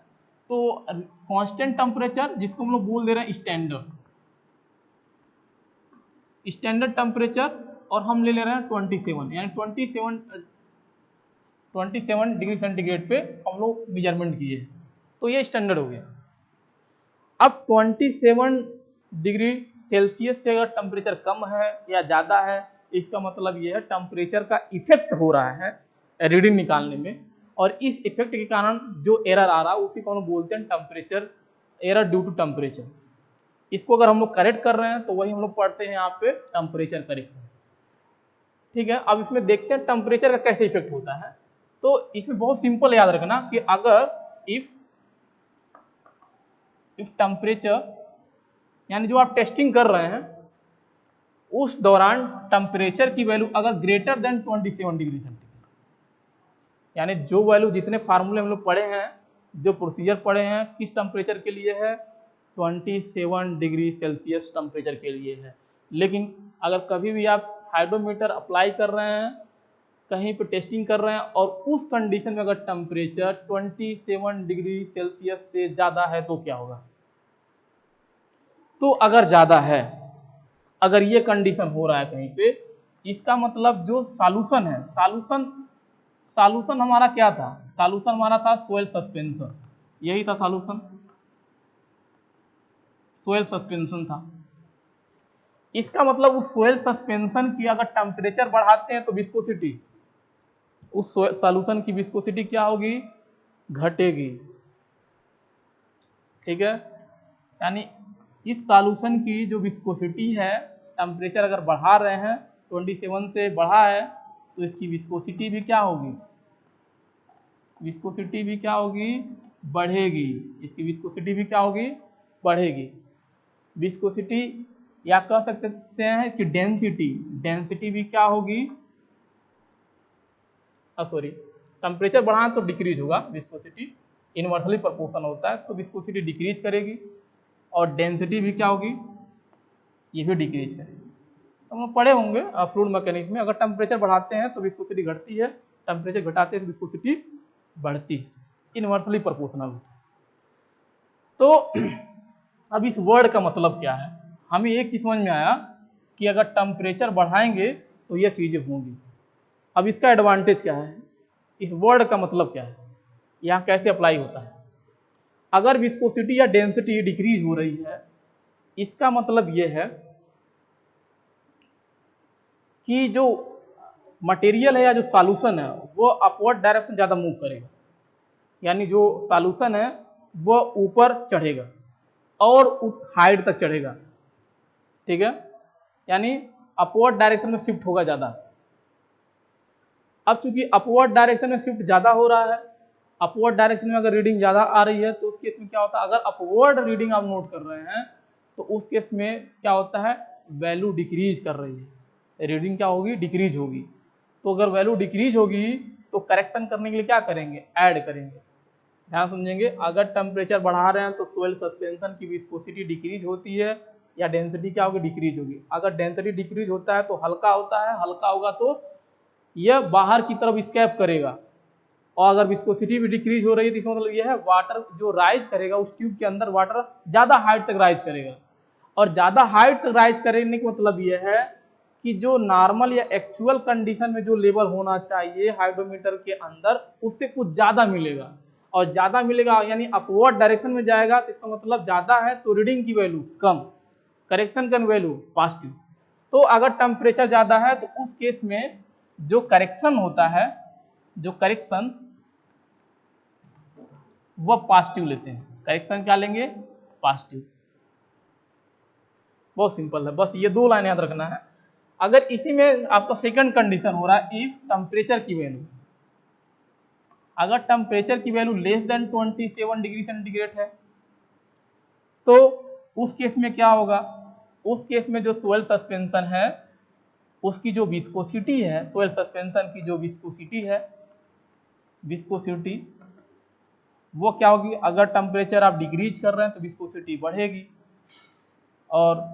A: तो कांस्टेंट टेम्परेचर, जिसको हम लोग बोल दे रहे हैं स्टैंडर्ड टेम्परेचर, और हम ले रहे हैं 27, यानी 27 डिग्री सेंटीग्रेड पे हम लोग मेजरमेंट किए, तो ये स्टैंडर्ड हो गया। अब 27 डिग्री सेल्सियस से अगर टेम्परेचर कम है या ज़्यादा है, इसका मतलब ये है टेम्परेचर का इफेक्ट हो रहा है रीडिंग निकालने में, और इस इफेक्ट के कारण जो एरर आ रहा है उसी को हम बोलते हैं temperature error due to temperature. इसको अगर हम लोग करेक्ट कर रहे हैं तो वही हम लोग पढ़ते हैं यहाँ पे टेम्परेचर करेक्शन। ठीक है, अब इसमें देखते हैं टेम्परेचर का कैसे इफेक्ट होता है। तो इसमें बहुत सिंपल याद रखना कि अगर इफ टेम्परेचर, यानी जो आप टेस्टिंग कर रहे हैं उस दौरान टेम्परेचर की वैल्यू अगर ग्रेटर देन 27 डिग्री सेंटीग्रेड, यानी जो वैल्यू, जितने फार्मूले हम लोग पढ़े हैं, जो प्रोसीजर पढ़े हैं, किस टेम्परेचर के लिए है, 27 डिग्री सेल्सियस टेम्परेचर के लिए है। लेकिन अगर कभी भी आप हाइड्रोमीटर अप्लाई कर रहे हैं, कहीं पे टेस्टिंग कर रहे हैं, और उस कंडीशन में अगर टेम्परेचर 27 डिग्री सेल्सियस से ज़्यादा है तो क्या होगा। तो अगर ज़्यादा है, अगर ये कंडीशन हो रहा है कहीं पे, इसका मतलब जो सॉल्यूशन है, सॉल्यूशन हमारा क्या था, सॉल्यूशन हमारा था सोयल सस्पेंशन, यही था सॉल्यूशन, सोयल सस्पेंशन था। इसका मतलब उस सोयल सस्पेंशन की अगर टेम्परेचर बढ़ाते हैं तो विस्कोसिटी, उस सॉल्यूशन की विस्कोसिटी क्या होगी, घटेगी। ठीक है, यानी इस सॉल्यूशन की जो विस्कोसिटी है, टेम्परेचर अगर बढ़ा रहे हैं 27 से बढ़ा है तो इसकी विस्कोसिटी भी क्या होगी, विस्कोसिटी भी क्या होगी, बढ़ेगी। इसकी विस्कोसिटी भी क्या होगी, बढ़ेगी। विस्कोसिटी या कह सकते हैं इसकी डेंसिटी, डेंसिटी भी क्या होगी, सॉरी, टेम्परेचर बढ़ाएं तो डिक्रीज होगा विस्कोसिटी, इनवर्सली प्रोपोर्शनल होता है, तो विस्कोसिटी डिक्रीज करेगी और डेंसिटी भी क्या होगी, ये भी डिक्रीज करेगी। तो हम लोग पढ़े होंगे फ्लूइड मैकेनिक्स में, अगर टेम्परेचर बढ़ाते हैं तो विस्कोसिटी घटती है, टेम्परेचर घटाते हैं तो विस्कोसिटी बढ़ती है, इनवर्सली प्रोपोर्शनल होता है। तो अब इस वर्ड का मतलब क्या है, हमें एक चीज समझ में आया कि अगर टेम्परेचर बढ़ाएंगे तो ये चीजें होंगी। अब इसका एडवांटेज क्या है, इस वर्ड का मतलब क्या है, यहाँ कैसे अप्लाई होता है। अगर विस्कोसिटी या डेंसिटी डिक्रीज हो रही है, इसका मतलब यह है कि जो मटेरियल है या जो सॉल्यूशन है वो अपवर्ड डायरेक्शन ज्यादा मूव करेगा, यानी जो सॉल्यूशन है वो ऊपर चढ़ेगा और हाइट तक चढ़ेगा, ठीक है, यानी अपवर्ड डायरेक्शन में शिफ्ट होगा ज्यादा। अब चूंकि अपवर्ड डायरेक्शन में शिफ्ट ज्यादा हो रहा है, अपवर्ड डायरेक्शन में अगर रीडिंग ज्यादा आ रही है तो उस केस में क्या होता है, अगर अपवर्ड रीडिंग आप नोट कर रहे हैं तो उस केस में क्या होता है, वैल्यू डिक्रीज कर रही है, रीडिंग क्या होगी, डिक्रीज होगी। तो अगर वैल्यू डिक्रीज होगी तो करेक्शन करने के लिए क्या करेंगे, ऐड करेंगे। ध्यान समझेंगे, अगर टेम्परेचर बढ़ा रहे हैं तो सोइल सस्पेंशन की विस्कोसिटी डिक्रीज होती है या डेंसिटी क्या होगी, डिक्रीज होगी। अगर डेंसिटी डिक्रीज होता है तो हल्का होता है, हल्का होगा तो यह बाहर की तरफ स्कैप करेगा, और अगर विस्कोसिटी भी डिक्रीज हो रही है तो इसका मतलब यह है वाटर जो राइज करेगा उस ट्यूब के अंदर वाटर ज्यादा हाइट तक राइज करेगा, और ज्यादा हाइट तक राइज करने का मतलब यह है कि जो नॉर्मल या एक्चुअल कंडीशन में जो लेवल होना चाहिए हाइड्रोमीटर के अंदर उससे कुछ ज्यादा मिलेगा, और ज्यादा मिलेगा यानी अपवर्ड डायरेक्शन में जाएगा, तो इसका मतलब ज्यादा है तो रीडिंग की वैल्यू कम, करेक्शन का वैल्यू पॉजिटिव। तो अगर टेम्परेचर ज्यादा है तो उस केस में जो करेक्शन होता है, जो करेक्शन वह पॉजिटिव लेते हैं, करेक्शन क्या लेंगे, पॉजिटिव। बहुत सिंपल है, बस ये दो लाइन याद रखना है। अगर इसी में आपका सेकंड कंडीशन हो रहा है, इफ टेम्परेचर की वैल्यू, अगर टेम्परेचर की value less than 27 degree centigrade है तो उस केस में क्या होगा, उस केस में जो सोइल सस्पेंशन है उसकी जो विस्कोसिटी है, सोइल सस्पेंशन की जो विस्कोसिटी है, विस्कोसिटी वो क्या होगी, अगर टेम्परेचर आप डिक्रीज कर रहे हैं तो विस्कोसिटी बढ़ेगी, और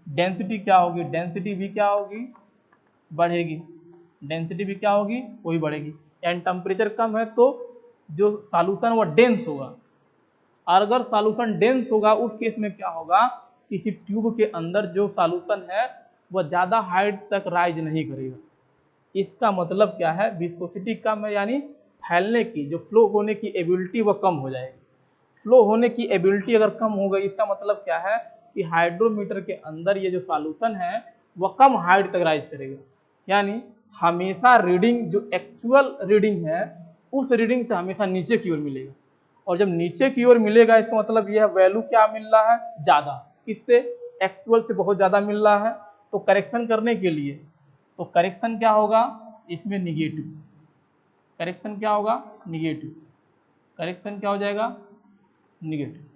A: डेंसिटी क्या होगी, डेंसिटी भी क्या होगी, बढ़ेगी, डेंसिटी भी क्या होगी, वही बढ़ेगी। एंड टेम्परेचर कम है तो जो सॉल्यूशन वो डेंस होगा, और अगर सॉल्यूशन डेंस होगा उस केस में क्या होगा, किसी ट्यूब के अंदर जो सॉल्यूशन है वह ज्यादा हाइट तक राइज नहीं करेगा। इसका मतलब क्या है, विस्कोसिटी कम है यानी फैलने की, जो फ्लो होने की एबिलिटी वह कम हो जाएगी। फ्लो होने की एबिलिटी अगर कम हो गई, इसका मतलब क्या है कि हाइड्रोमीटर के अंदर ये जो सॉल्यूशन है वह कम हाइट तक राइज करेगा, यानी हमेशा रीडिंग जो एक्चुअल रीडिंग है उस रीडिंग से हमेशा नीचे की ओर मिलेगा, और जब नीचे की ओर मिलेगा इसका मतलब यह वैल्यू क्या मिल रहा है, ज्यादा, किससे, एक्चुअल से बहुत ज्यादा मिल रहा है। तो करेक्शन करने के लिए, तो करेक्शन क्या होगा इसमें, निगेटिव, करेक्शन क्या होगा, निगेटिव, करेक्शन क्या हो जाएगा, निगेटिव।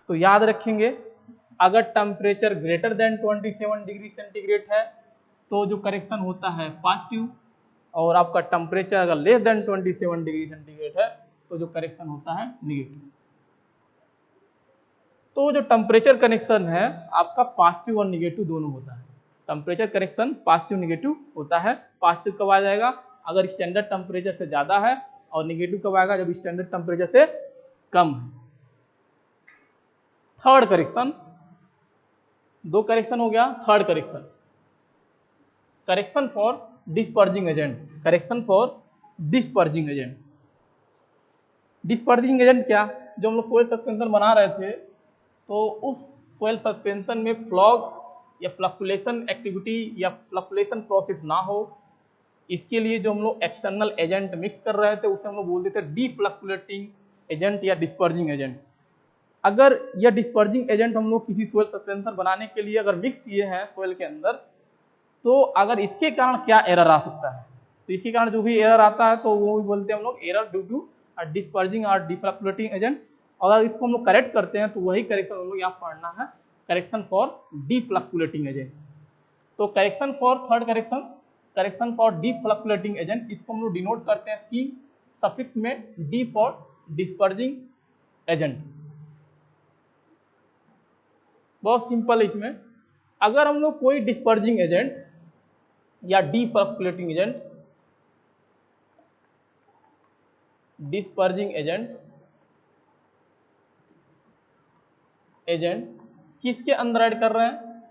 A: तो याद रखेंगे, अगर temperature greater than 27 degree centigrade है तो जो करेक्शन होता है पॉजिटिव, और आपका टेम्परेचर अगर लेस देन 27 डिग्री सेंटीग्रेड है तो जो करेक्शन होता है निगेटिव। तो जो टेम्परेचर करेक्शन है आपका पॉजिटिव और निगेटिव दोनों होता है, टेम्परेचर करेक्शन पॉजिटिव निगेटिव होता है। पॉजिटिव कब आ जाएगा, अगर स्टैंडर्ड टेम्परेचर से ज्यादा है, और निगेटिव कब आएगा, जब स्टैंडर्ड टेम्परेचर से कम है। थर्ड करेक्शन, दो करेक्शन हो गया, third correction, correction for dispersing agent, correction for dispersing agent. Dispersing agent क्या, जो हम लोग सोइल सस्पेंशन बना रहे थे तो उस सोइल सस्पेंशन में फ्लॉग या फ्लक्चुएशन एक्टिविटी या फ्लक्चुएशन प्रोसेस ना हो, इसके लिए जो हम लोग एक्सटर्नल एजेंट मिक्स कर रहे थे उसे हम लोग बोलते थे डीफ्लक्चुएटिंग एजेंट या डिस्पर्जिंग एजेंट। अगर यह डिस्पर्जिंग एजेंट हम लोग किसी सोइल सस्पेंशन बनाने के लिए अगर मिक्स किए हैं सोइल के अंदर, तो अगर इसके कारण क्या एरर आ सकता है, तो इसके कारण जो भी एरर आता है तो वो भी बोलते हैं हम लोग एरर ड्यू टू डिस्पर्जिंग और डिफ्लक्चुएटिंग एजेंट। अगर इसको हम लोग करेक्ट करते हैं तो वही करेक्शन हम लोग यहाँ पढ़ना है, करेक्शन फॉर डिफ्लक्चुएटिंग एजेंट। तो correction for third correction for deflocculating agent, इसको हम लोग डिनोट करते हैं सी सफिक्स में, डी फॉर डिस्पर्जिंग एजेंट। बहुत सिंपल इसमें, अगर हम लोग कोई डिस्पर्जिंग एजेंट या डिफ्लक्चुएटिंग एजेंट किसके अंदर ऐड कर रहे हैं,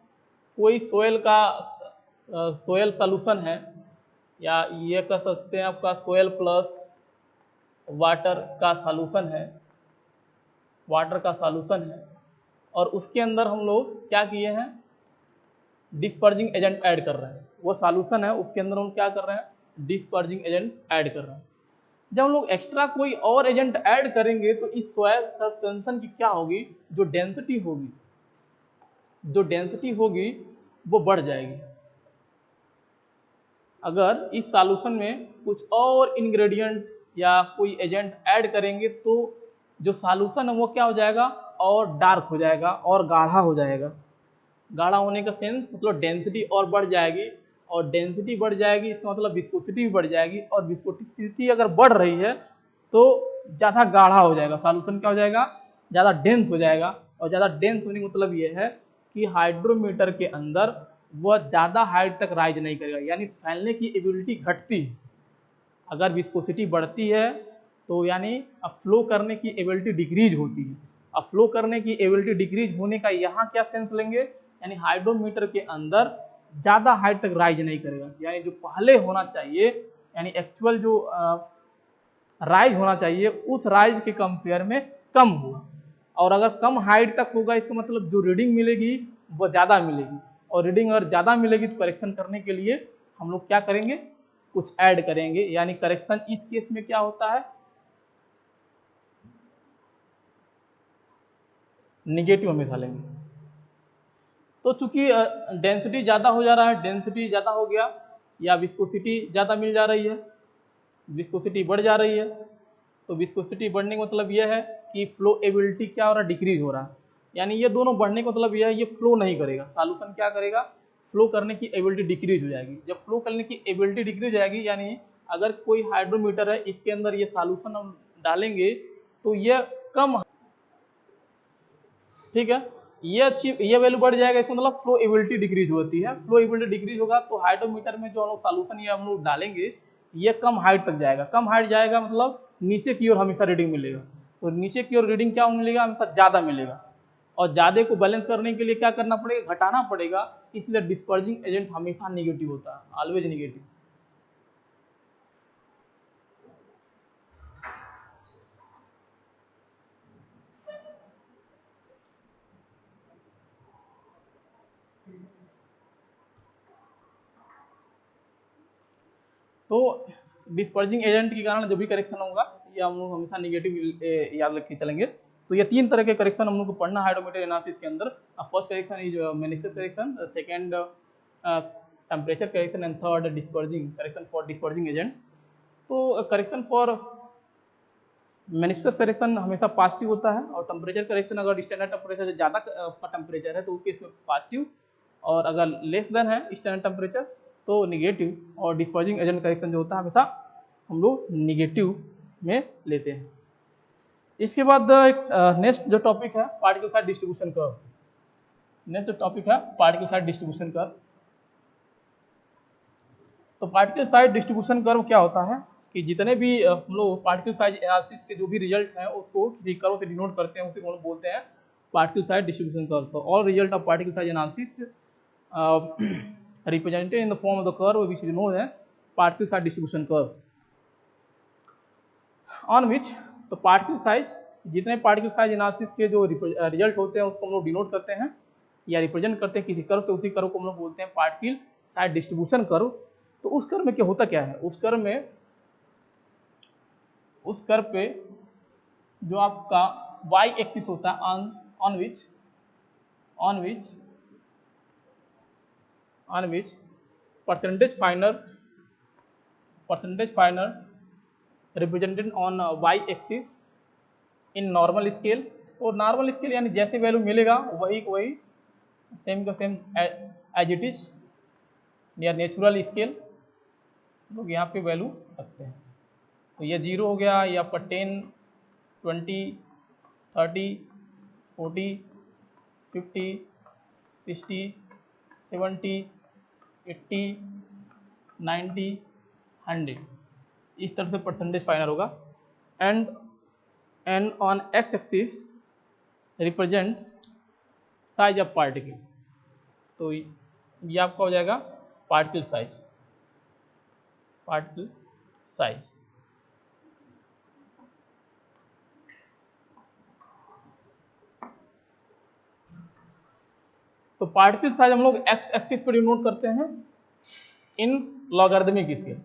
A: कोई सोयल सॉल्यूशन है, या ये कह सकते हैं आपका सोयल प्लस वाटर का सॉल्यूशन है, और उसके अंदर हम लोग क्या किए हैं, डिस्पर्जिंग एजेंट ऐड कर रहे हैं। वो सॉल्यूशन है, उसके अंदर हम क्या कर रहे हैं, डिस्पर्जिंग एजेंट ऐड कर रहे हैं। जब हम लोग एक्स्ट्रा कोई और एजेंट ऐड करेंगे तो इस सोयल सस्पेंशन की क्या होगी, जो डेंसिटी होगी वो बढ़ जाएगी। अगर इस सॉल्यूशन में कुछ और इंग्रेडिएंट या कोई एजेंट ऐड करेंगे तो जो सॉल्यूशन है वो क्या हो जाएगा, और डार्क हो जाएगा और गाढ़ा हो जाएगा। गाढ़ा होने का सेंस मतलब डेंसिटी और बढ़ जाएगी, और डेंसिटी बढ़ जाएगी इसका मतलब विस्कोसिटी भी बढ़ जाएगी, और विस्कोसिटी अगर बढ़ रही है तो ज़्यादा गाढ़ा हो जाएगा, सॉल्यूशन क्या हो जाएगा, ज़्यादा डेंस हो जाएगा। और ज़्यादा डेंस होने का मतलब ये है कि हाइड्रोमीटर के अंदर वह ज़्यादा हाइट तक राइज नहीं करेगा, यानी फैलने की एबिलिटी घटती है। अगर विस्कोसिटी बढ़ती है तो यानी अब फ्लो करने की एबिलिटी डिक्रीज होती है। अब फ्लो करने की एबिलिटी डिक्रीज होने का यहाँ क्या सेंस लेंगे, यानी हाइड्रोमीटर के अंदर ज़्यादा हाइट तक राइज नहीं करेगा, यानी जो पहले होना चाहिए, यानी एक्चुअल जो राइज होना चाहिए उस राइज के कंपेयर में कम होगा। और अगर कम हाइट तक होगा इसका मतलब जो रीडिंग मिलेगी वो ज़्यादा मिलेगी, और रीडिंग अगर ज़्यादा मिलेगी तो करेक्शन करने के लिए हम लोग क्या करेंगे, कुछ ऐड करेंगे, यानी करेक्शन इस केस में क्या होता है, निगेटिव हमेशा लेंगे। तो चूंकि डेंसिटी ज़्यादा हो जा रहा है, डेंसिटी ज़्यादा हो गया या विस्कोसिटी ज़्यादा मिल जा रही है, विस्कोसिटी बढ़ जा रही है, तो विस्कोसिटी बढ़ने का मतलब यह है कि फ्लो एबिलिटी क्या हो रहा है, डिक्रीज हो रहा है। यानी ये दोनों बढ़ने का मतलब यह है ये फ्लो नहीं करेगा, सॉल्यूशन क्या करेगा, फ्लो करने की एबिलिटी डिक्रीज हो जाएगी। जब फ्लो करने की एबिलिटी डिक्रीज हो जाएगी, यानी अगर कोई हाइड्रोमीटर है इसके अंदर ये सॉल्यूशन हम डालेंगे तो ये कम, ठीक है, ये वैल्यू बढ़ जाएगा, इसका मतलब फ्लो एबिलिटी डिक्रीज होती है। फ्लो एबिलिटी डिक्रीज होगा तो हाइड्रोमीटर में जो हम लोग सॉल्यूशन ये हम लोग डालेंगे ये कम हाइट तक जाएगा। कम हाइट जाएगा मतलब नीचे की ओर हमेशा रीडिंग मिलेगा, तो नीचे की ओर रीडिंग क्या मिलेगा, हमेशा ज़्यादा मिलेगा। और ज़्यादा को बैलेंस करने के लिए क्या करना पड़ेगा, घटाना पड़ेगा, इसलिए डिस्पर्जिंग एजेंट हमेशा निगेटिव होता है, ऑलवेज निगेटिव। तो डिस्पर्जिंग एजेंट के कारण जो भी करेक्शन होगा ये हम लोग हमेशा निगेटिव याद रख के चलेंगे। तो ये तीन तरह के करेक्शन हम लोग को पढ़ना है हाइड्रोमीटर एनालिसिस के अंदर। First correction is meniscus correction, second temperature correction, and third dispersing correction for dispersing agent. तो करेक्शन फॉर मेनिस्कस करेक्शन हमेशा पॉजिटिव होता है, और टेम्परेचर करेक्शन अगर स्टैंडर्ड टेम्परेचर से ज़्यादा का टेम्परेचर है तो उसके इसमें पॉजिटिव, और अगर लेस देन है स्टैंडर्ड टेम्परेचर तो निगेटिव। और डिस्पर्जिंग एजेंट करेक्शन जो होता है हमेशा हम लोग निगेटिव में लेते हैं। इसके बाद एक नेक्स्ट जो टॉपिक है particle size distribution curve. Next जो टॉपिक है पार्टिकल साइज डिस्ट्रीब्यूशन कर्व। तो पार्टिकल साइज डिस्ट्रीब्यूशन कर्व क्या होता है कि जितने भी हम लोग पार्टिकल साइज एनालिसिस के जो भी रिजल्ट हैं उसको किसी कर्व से डिनोट करते हैं, उसे हम लोग बोलते हैं पार्टिकल साइज डिस्ट्रीब्यूशन कर्व। तो all result of particle size analysis represented in the form of the curve which is known as particle size distribution curve, on which तो पार्टिकल साइज, जितने पार्टिकल साइज एनालिसिस के जो रिजल्ट होते हैं उसको हम लोग डिनोट करते हैं या रिप्रेजेंट करते हैं किसी कर्व से, उसी कर्व को हम लोग बोलते हैं पार्टिकल साइज डिस्ट्रीब्यूशन कर्व। तो उस कर्व में क्या होता क्या है, उस कर्व पे जो आपका y एक्सिस होता है on which percentage finer percentage finer represented on y axis in normal scale. तो नॉर्मल स्केल यानी जैसे वैल्यू मिलेगा वही वही सेम का सेम एज इट इज, या नेचुरल स्केल लोग यहाँ पे वैल्यू रखते हैं। तो ये 0 हो गया, ये आपका 10, 20, 30, 40, 50, 60, 70, 80, 90, 100, इस तरह से परसेंटेज फाइनल होगा। And on x axis represent size of particle. तो ये आपका हो जाएगा पार्टिकल साइज, पार्टिकल साइज। तो पार्टिकल साइज हम लोग एक्स एक्सिस पर डिनोट करते हैं इन लॉगरिदमिक स्केल।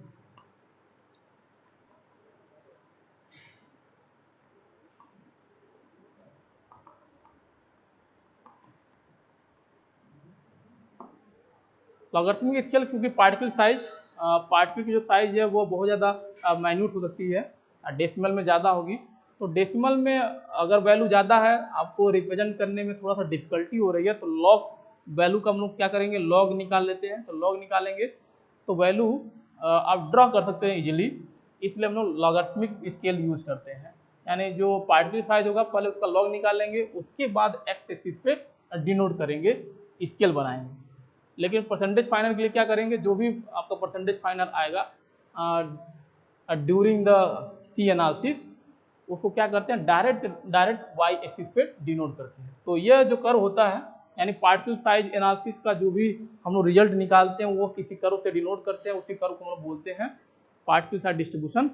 A: लॉगरिथमिक स्केल क्योंकि पार्टिकल साइज, पार्टिकल की जो साइज है वो बहुत ज़्यादा माइन्यूट हो सकती है, डेसिमल में ज़्यादा होगी। तो डेसिमल में अगर वैल्यू ज़्यादा है, आपको रिप्रेजेंट करने में थोड़ा सा डिफिकल्टी हो रही है, तो लॉग वैल्यू का हम लोग क्या करेंगे, लॉग निकाल लेते हैं। तो लॉग निकालेंगे तो वैल्यू आप ड्रॉ कर सकते हैं इजीली, इसलिए हम लोग लॉगरिथमिक स्केल यूज करते हैं। यानी जो पार्टिकल साइज होगा पहले उसका लॉग निकालेंगे, उसके बाद एक्स एक्सिस पे डिनोट करेंगे, स्केल बनाएंगे। लेकिन परसेंटेज फाइनल के लिए क्या करेंगे, जो भी आपका परसेंटेज फाइनल आएगा ड्यूरिंग द सी एनालिसिस, उसको क्या करते हैं, डायरेक्ट वाई एक्सिस पे डिनोट करते हैं। तो यह जो कर्व होता है, यानी पार्टिकल साइज एनालिसिस का जो भी हम लोग रिजल्ट निकालते हैं वो किसी कर्व से डिनोट करते हैं, उसी कर्व को हम लोग बोलते हैं पार्टिकल साइज डिस्ट्रीब्यूशन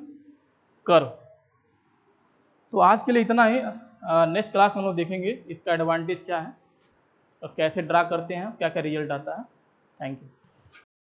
A: कर्व। तो आज के लिए इतना ही। नेक्स्ट क्लास में हम लोग देखेंगे इसका एडवांटेज क्या है और कैसे ड्रा करते हैं, क्या क्या रिजल्ट आता है। Thank you.